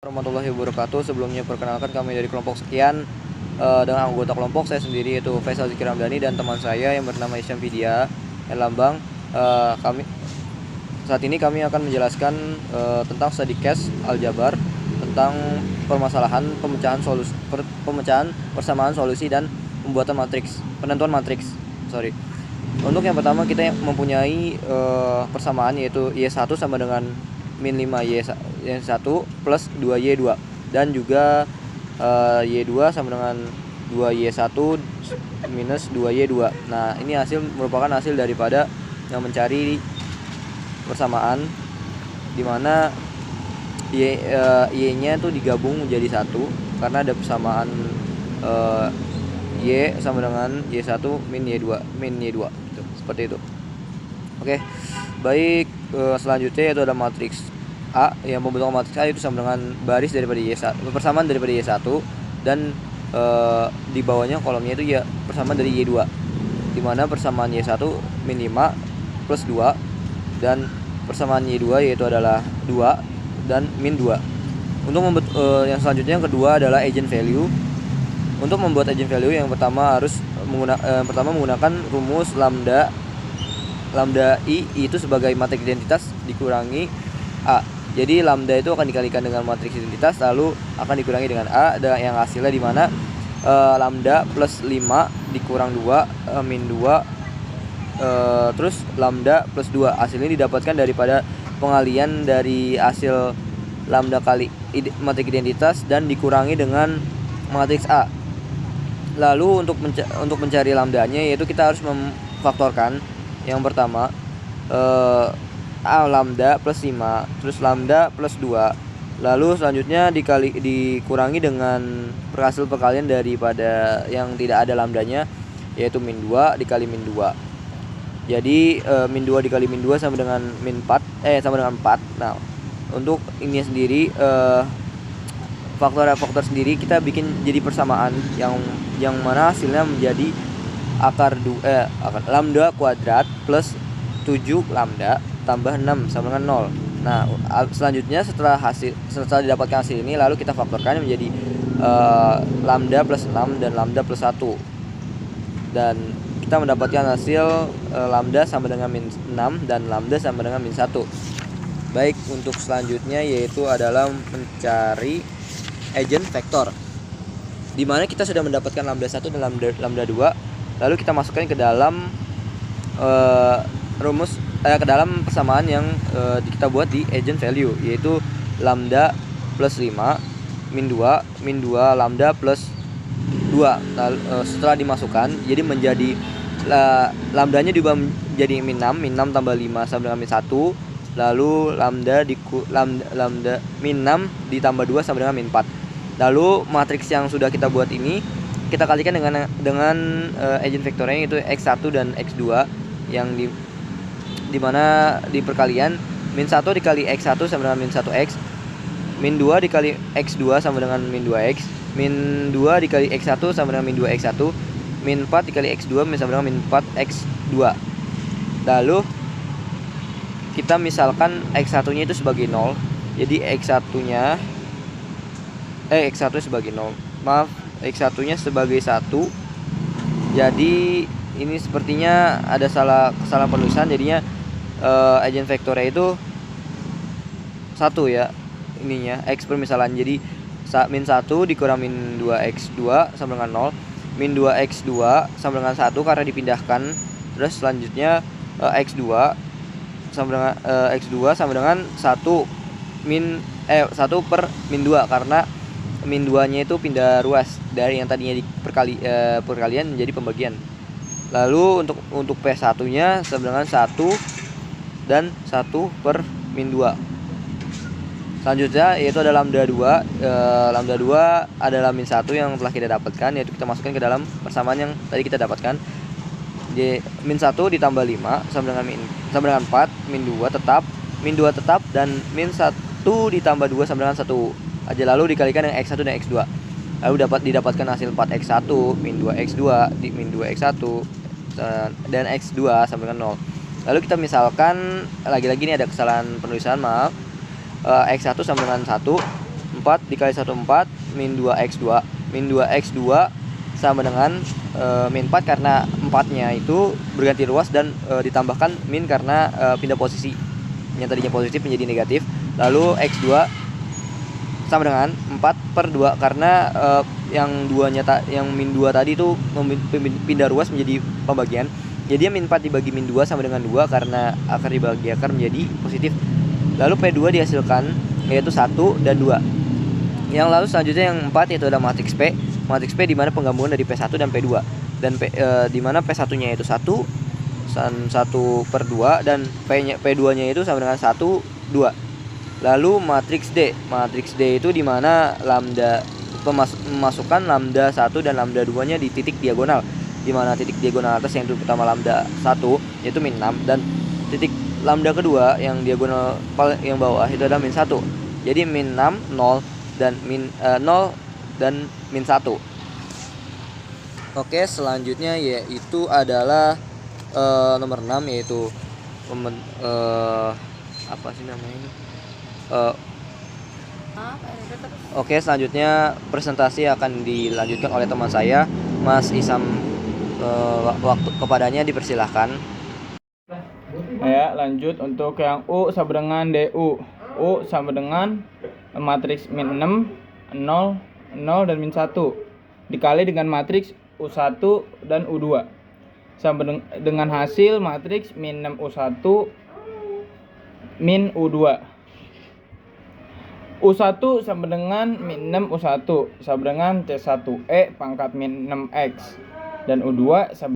Warahmatullahi wabarakatuh. Sebelumnya perkenalkan kami dari kelompok sekian, dengan anggota kelompok saya sendiri yaitu Faisal Zikri Ramdhani dan teman saya yang bernama Isyam Vidya Lambang. Kami saat ini kami akan menjelaskan tentang study case aljabar, tentang permasalahan pemecahan persamaan solusi dan pembuatan matriks, penentuan matriks. Untuk yang pertama kita mempunyai persamaan yaitu Y1 sama dengan min 5Y1 plus 2Y2 dan juga Y2 sama dengan 2Y1 minus 2Y2. Nah, ini merupakan hasil daripada yang mencari persamaan dimana Y-nya itu digabung menjadi satu karena ada persamaan Y sama dengan Y1 min Y2 gitu, seperti itu. Oke. Baik, selanjutnya yaitu ada matriks A yang membentuk matriks A itu sama dengan baris daripada Y1, persamaan daripada Y1 dan di bawahnya kolomnya itu ya persamaan dari Y2, di mana persamaan Y1 min 5 plus 2 dan persamaan Y2 yaitu adalah 2 dan min 2. Untuk yang selanjutnya yang kedua adalah eigenvalue. Untuk membuat eigenvalue yang pertama menggunakan rumus lambda I itu sebagai matriks identitas dikurangi A. Jadi lambda itu akan dikalikan dengan matriks identitas lalu akan dikurangi dengan A, dan yang hasilnya di mana lambda plus 5 dikurang 2 min 2 terus lambda plus 2. Hasilnya didapatkan daripada pengalian dari hasil lambda kali matriks identitas dan dikurangi dengan matriks A. Lalu untuk mencari lambdanya yaitu kita harus memfaktorkan. Yang pertama A lambda plus 5 terus lambda plus 2, lalu selanjutnya dikurangi dengan hasil perkalian daripada yang tidak ada lambdanya yaitu min 2 dikali min 2. Jadi min 2 dikali min 2 sama dengan min 4 sama dengan 4. Nah, untuk ini sendiri faktor sendiri kita bikin jadi persamaan yang mana hasilnya menjadi akar lambda kuadrat plus 7 lambda tambah 6 sama dengan 0. Nah, selanjutnya setelah didapatkan hasil ini lalu kita faktorkan menjadi lambda plus 6 dan lambda plus 1. Dan kita mendapatkan hasil lambda sama dengan min 6 dan lambda sama dengan min 1. Baik, untuk selanjutnya yaitu adalah mencari eigenvektor, di mana kita sudah mendapatkan lambda 1 dan lambda 2. Lalu kita masukkan ke dalam ke dalam persamaan yang kita buat di eigenvalue, yaitu lambda plus 5 min 2 lambda plus 2. Lalu, setelah dimasukkan jadi menjadi lambdanya diubah menjadi min 6 tambah 5 sama dengan min 1. Lalu lambda min 6 ditambah 2 sama dengan min 4. Lalu matriks yang sudah kita buat ini kita kalikan dengan eigenvektornya yaitu x1 dan x2, yang di mana di perkalian min 1 dikali x1 sama dengan min 1x, min 2 dikali x2 sama dengan min 2x, min 2 dikali x1 sama dengan min 2x1, min 4 dikali x2 sama dengan min 4x2. Lalu kita misalkan x1 nya itu sebagai 0, jadi x1 sebagai 0, maaf, x1 nya sebagai 1. Jadi ini sepertinya ada kesalahan penulisan, jadinya eigenvektornya itu 1 ya, ininya x permisalan. Jadi min 1 dikurang min 2x2 sama dengan 0, min 2x2 sama dengan 1 karena dipindahkan. Terus selanjutnya x2 sama dengan 1 per min 2 karena min 2 nya itu pindah ruas dari yang tadinya perkalian menjadi pembagian. Lalu untuk P1 nya sama dengan 1 dan 1 per min 2. Selanjutnya yaitu ada lambda 2. Lambda 2 adalah min 1 yang telah kita dapatkan, yaitu kita masukkan ke dalam persamaan yang tadi kita dapatkan. Min 1 ditambah 5 sama dengan 4, min 2 tetap dan min 1 ditambah 2 sama dengan 1 aja, lalu dikalikan dengan x1 dan x2. Lalu didapatkan hasil 4x1 min 2x2 min 2x1 dan x2 sama dengan 0. Lalu kita misalkan lagi-lagi ini ada kesalahan penulisan, maaf. X1 sama dengan 1, 4 dikali 1 4 min 2x2. Min 2x2 sama dengan min 4 karena 4-nya itu berganti ruas dan ditambahkan min karena pindah posisi. Yang tadinya positif menjadi negatif. Lalu x2 sama dengan 4/2 karena yang min 2 tadi itu pindah ruas menjadi pembagian. Jadi min 4 dibagi min 2 sama dengan 2 karena akar dibagi akar menjadi positif. Lalu P2 dihasilkan yaitu 1 dan 2. Yang lalu selanjutnya yang 4 yaitu ada matriks P. Matriks P di mana penggabungan dari P1 dan P2. Dan di mana P1-nya itu 1 1/2 dan P2-nya itu sama dengan 1 2. Lalu matriks D. Matriks D itu di mana lambda memasukkan lambda 1 dan lambda 2-nya di titik diagonal. Di mana titik diagonal atas yang itu pertama lambda 1 yaitu min 6 dan titik lambda kedua yang diagonal yang bawah itu ada min 1. Jadi min 6 0 dan min 0 dan min 1. Oke, selanjutnya yaitu adalah nomor 6 yaitu apa sih namanya? Oke, selanjutnya presentasi akan dilanjutkan oleh teman saya, Mas Isam. Waktu kepadanya dipersilahkan. Ya, lanjut untuk yang U sama dengan DU. U sama dengan matriks min 6, 0, 0 dan min 1 dikali dengan matriks U1 dan U2 sama dengan hasil matriks min 6 U1 min U2. U1 sama dengan min 6 U1 sama dengan C1E pangkat min 6X dan U2 sama